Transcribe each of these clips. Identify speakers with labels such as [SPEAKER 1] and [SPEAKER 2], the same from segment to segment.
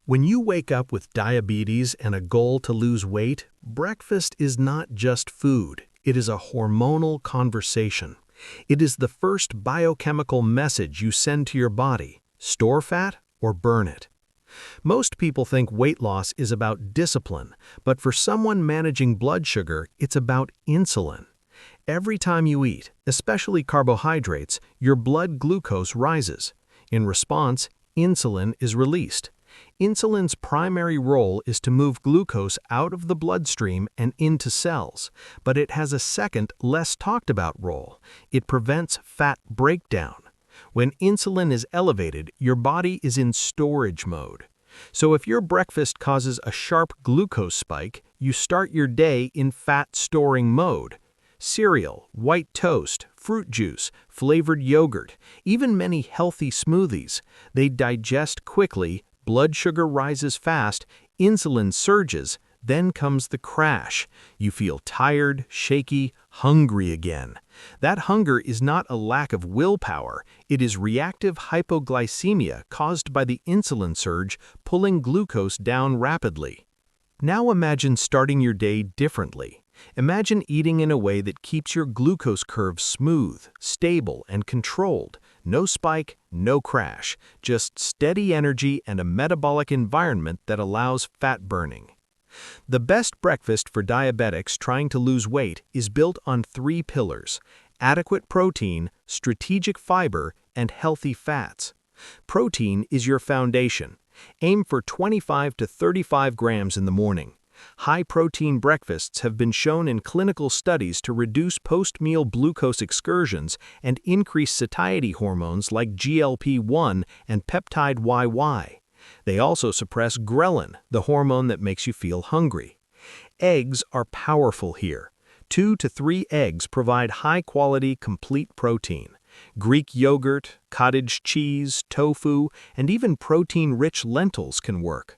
[SPEAKER 1] When you wake up with diabetes and a goal to lose weight, breakfast is not just food. It is a hormonal conversation. It is the first biochemical message you send to your body: store fat or burn it. Most people think weight loss is about discipline, but for someone managing blood sugar, it's about insulin. Every time you eat, especially carbohydrates, your blood glucose rises. In response, insulin is released. Insulin's primary role is to move glucose out of the bloodstream and into cells, but it has a second, less talked about role. It prevents fat breakdown. When insulin is elevated, your body is in storage mode. So if your breakfast causes a sharp glucose spike, you start your day in fat-storing mode. Cereal, white toast, fruit juice, flavored yogurt, even many healthy smoothies, they digest quickly, blood sugar rises fast, insulin surges, then comes the crash. You feel tired, shaky, hungry again. That hunger is not a lack of willpower, it is reactive hypoglycemia caused by the insulin surge pulling glucose down rapidly. Now imagine starting your day differently. Imagine eating in a way that keeps your glucose curve smooth, stable, and controlled. No spike, no crash, just steady energy and a metabolic environment that allows fat burning. The best breakfast for diabetics trying to lose weight is built on 3 pillars: adequate protein, strategic fiber, and healthy fats. Protein is your foundation. Aim for 25 to 35 grams in the morning. High-protein breakfasts have been shown in clinical studies to reduce post-meal glucose excursions and increase satiety hormones like GLP-1 and peptide YY. They also suppress ghrelin, the hormone that makes you feel hungry. Eggs are powerful here. 2 to 3 eggs provide high-quality, complete protein. Greek yogurt, cottage cheese, tofu, and even protein-rich lentils can work.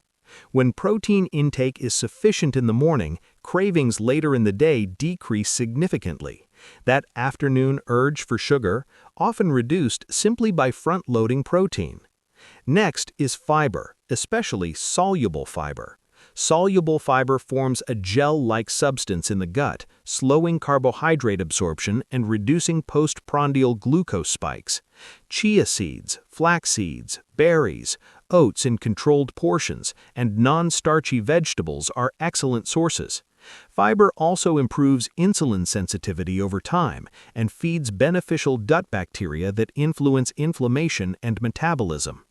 [SPEAKER 1] When protein intake is sufficient in the morning, cravings later in the day decrease significantly. That afternoon urge for sugar, often reduced simply by front-loading protein. Next is fiber, especially soluble fiber. Soluble fiber forms a gel-like substance in the gut, slowing carbohydrate absorption and reducing postprandial glucose spikes. Chia seeds, flax seeds, berries, oats in controlled portions, and non-starchy vegetables are excellent sources. Fiber also improves insulin sensitivity over time and feeds beneficial gut bacteria that influence inflammation and metabolism.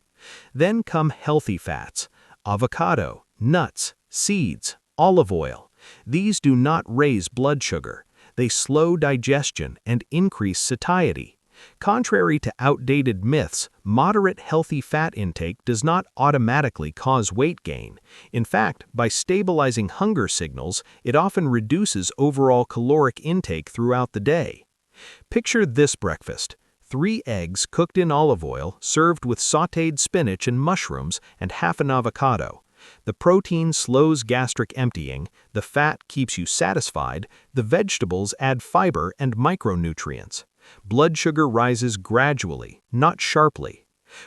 [SPEAKER 1] Then come healthy fats: avocado, nuts, seeds, olive oil. These do not raise blood sugar. They slow digestion and increase satiety. Contrary to outdated myths, moderate healthy fat intake does not automatically cause weight gain. In fact, by stabilizing hunger signals, it often reduces overall caloric intake throughout the day. Picture this breakfast: 3 eggs cooked in olive oil, served with sautéed spinach and mushrooms, and half an avocado. The protein slows gastric emptying, the fat keeps you satisfied, the vegetables add fiber and micronutrients. Blood sugar rises gradually, not sharply.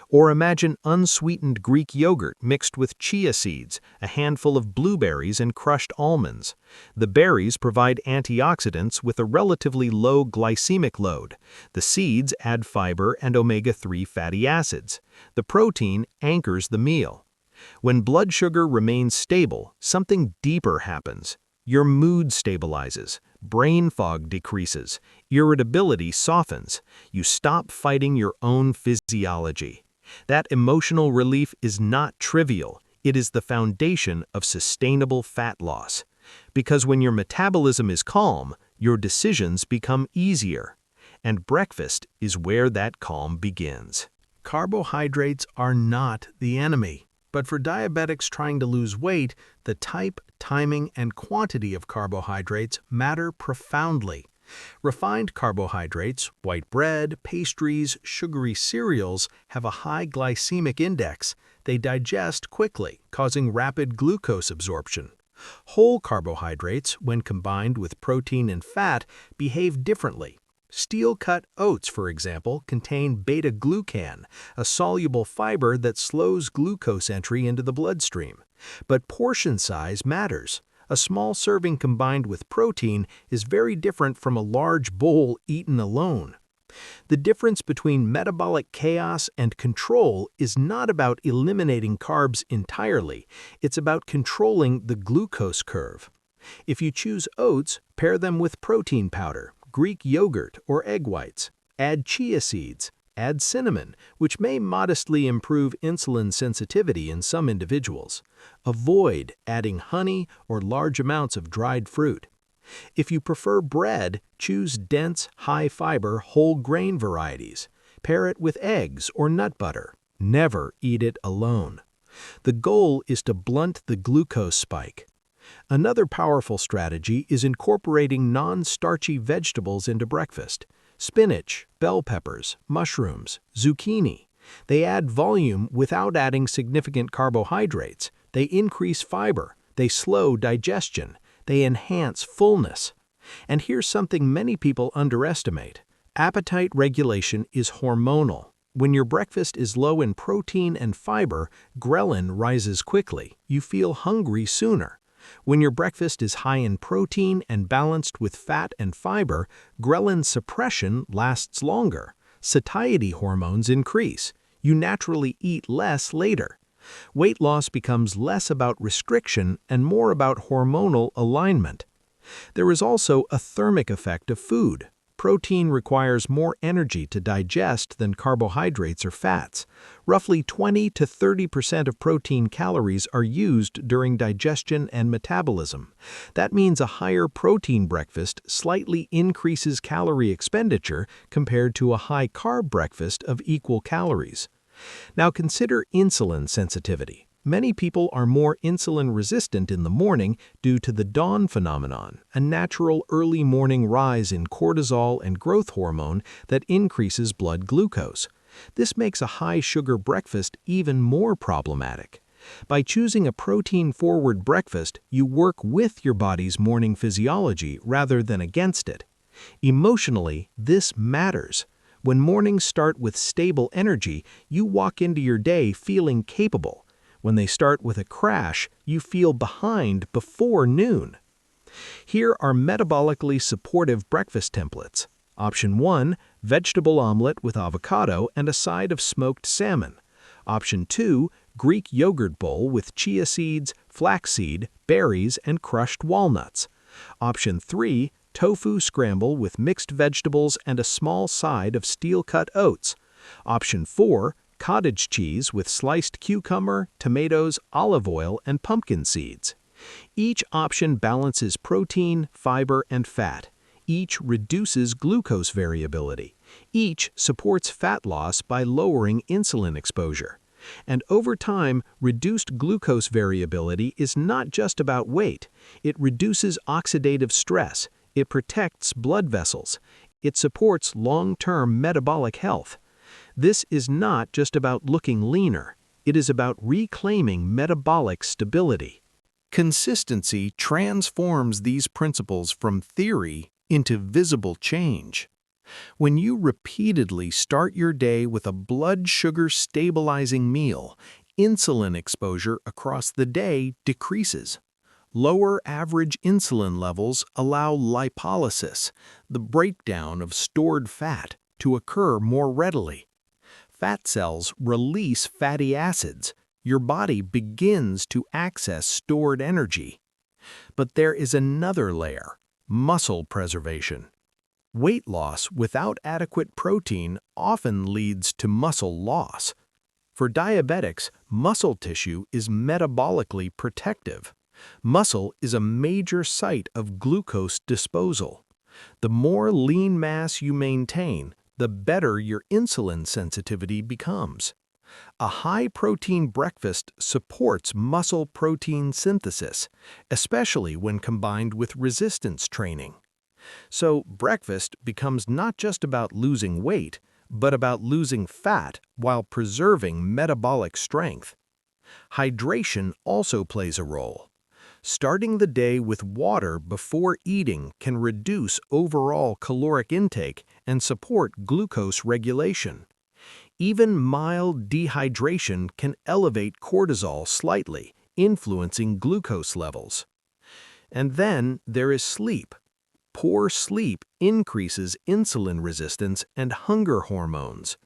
[SPEAKER 1] Or imagine unsweetened Greek yogurt mixed with chia seeds, a handful of blueberries, and crushed almonds. The berries provide antioxidants with a relatively low glycemic load. The seeds add fiber and omega-3 fatty acids. The protein anchors the meal. When blood sugar remains stable, something deeper happens. Your mood stabilizes, brain fog decreases, irritability softens. You stop fighting your own physiology. That emotional relief is not trivial. It is the foundation of sustainable fat loss. Because when your metabolism is calm, your decisions become easier. And breakfast is where that calm begins. Carbohydrates are not the enemy. But for diabetics trying to lose weight, the type, timing, and quantity of carbohydrates matter profoundly. Refined carbohydrates, white bread, pastries, sugary cereals, have a high glycemic index. They digest quickly, causing rapid glucose absorption. Whole carbohydrates, when combined with protein and fat, behave differently. Steel-cut oats, for example, contain beta-glucan, a soluble fiber that slows glucose entry into the bloodstream. But portion size matters. A small serving combined with protein is very different from a large bowl eaten alone. The difference between metabolic chaos and control is not about eliminating carbs entirely, it's about controlling the glucose curve. If you choose oats, pair them with protein powder, Greek yogurt, or egg whites. Add chia seeds. Add cinnamon, which may modestly improve insulin sensitivity in some individuals. Avoid adding honey or large amounts of dried fruit. If you prefer bread, choose dense, high-fiber, whole grain varieties. Pair it with eggs or nut butter. Never eat it alone. The goal is to blunt the glucose spike. Another powerful strategy is incorporating non-starchy vegetables into breakfast. Spinach, bell peppers, mushrooms, zucchini. They add volume without adding significant carbohydrates. They increase fiber. They slow digestion. They enhance fullness. And here's something many people underestimate. Appetite regulation is hormonal. When your breakfast is low in protein and fiber, ghrelin rises quickly. You feel hungry sooner. When your breakfast is high in protein and balanced with fat and fiber, ghrelin suppression lasts longer. Satiety hormones increase. You naturally eat less later. Weight loss becomes less about restriction and more about hormonal alignment. There is also a thermic effect of food. Protein requires more energy to digest than carbohydrates or fats. Roughly 20 to 30% of protein calories are used during digestion and metabolism. That means a higher protein breakfast slightly increases calorie expenditure compared to a high-carb breakfast of equal calories. Now consider insulin sensitivity. Many people are more insulin resistant in the morning due to the dawn phenomenon, a natural early morning rise in cortisol and growth hormone that increases blood glucose. This makes a high-sugar breakfast even more problematic. By choosing a protein-forward breakfast, you work with your body's morning physiology rather than against it. Emotionally, this matters. When mornings start with stable energy, you walk into your day feeling capable. When they start with a crash, you feel behind before noon. Here are metabolically supportive breakfast templates. Option 1, vegetable omelet with avocado and a side of smoked salmon. Option 2, Greek yogurt bowl with chia seeds, flaxseed, berries, and crushed walnuts. Option 3, tofu scramble with mixed vegetables and a small side of steel-cut oats. Option 4, cottage cheese with sliced cucumber, tomatoes, olive oil, and pumpkin seeds. Each option balances protein, fiber, and fat. Each reduces glucose variability. Each supports fat loss by lowering insulin exposure. And over time, reduced glucose variability is not just about weight. It reduces oxidative stress. It protects blood vessels. It supports long-term metabolic health. This is not just about looking leaner. It is about reclaiming metabolic stability. Consistency transforms these principles from theory into visible change. When you repeatedly start your day with a blood sugar stabilizing meal, insulin exposure across the day decreases. Lower average insulin levels allow lipolysis, the breakdown of stored fat, to occur more readily. Fat cells release fatty acids. Your body begins to access stored energy. But there is another layer: muscle preservation. Weight loss without adequate protein often leads to muscle loss. For diabetics, muscle tissue is metabolically protective. Muscle is a major site of glucose disposal. The more lean mass you maintain, the better your insulin sensitivity becomes. A high-protein breakfast supports muscle protein synthesis, especially when combined with resistance training. So breakfast becomes not just about losing weight, but about losing fat while preserving metabolic strength. Hydration also plays a role. Starting the day with water before eating can reduce overall caloric intake and support glucose regulation. Even mild dehydration can elevate cortisol slightly, influencing glucose levels. And then there is sleep. Poor sleep increases insulin resistance and hunger hormones.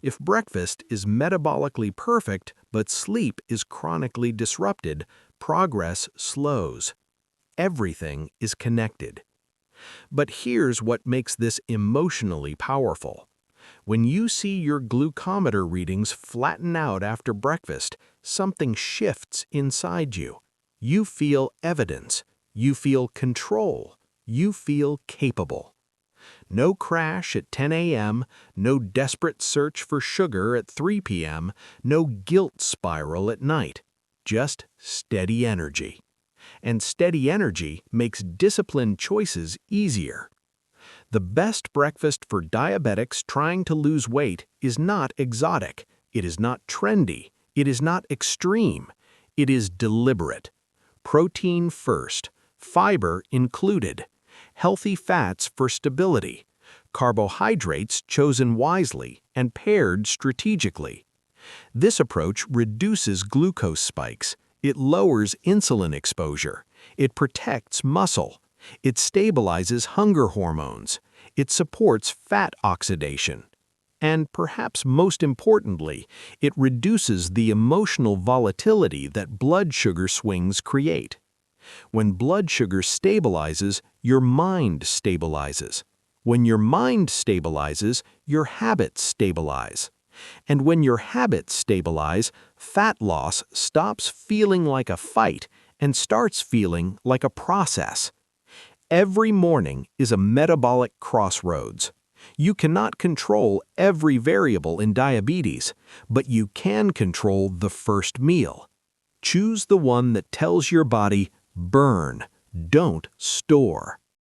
[SPEAKER 1] If breakfast is metabolically perfect but sleep is chronically disrupted, progress slows. Everything is connected. But here's what makes this emotionally powerful. When you see your glucometer readings flatten out after breakfast, something shifts inside you. You feel evidence. You feel control. You feel capable. No crash at 10 a.m., no desperate search for sugar at 3 p.m., no guilt spiral at night. Just steady energy. And steady energy makes disciplined choices easier. The best breakfast for diabetics trying to lose weight is not exotic. It is not trendy. It is not extreme. It is deliberate. Protein first, fiber included. Healthy fats for stability, carbohydrates chosen wisely and paired strategically. This approach reduces glucose spikes, it lowers insulin exposure, it protects muscle, it stabilizes hunger hormones, it supports fat oxidation, and perhaps most importantly, it reduces the emotional volatility that blood sugar swings create. When blood sugar stabilizes, your mind stabilizes. When your mind stabilizes, your habits stabilize. And when your habits stabilize, fat loss stops feeling like a fight and starts feeling like a process. Every morning is a metabolic crossroads. You cannot control every variable in diabetes, but you can control the first meal. Choose the one that tells your body, burn, don't store.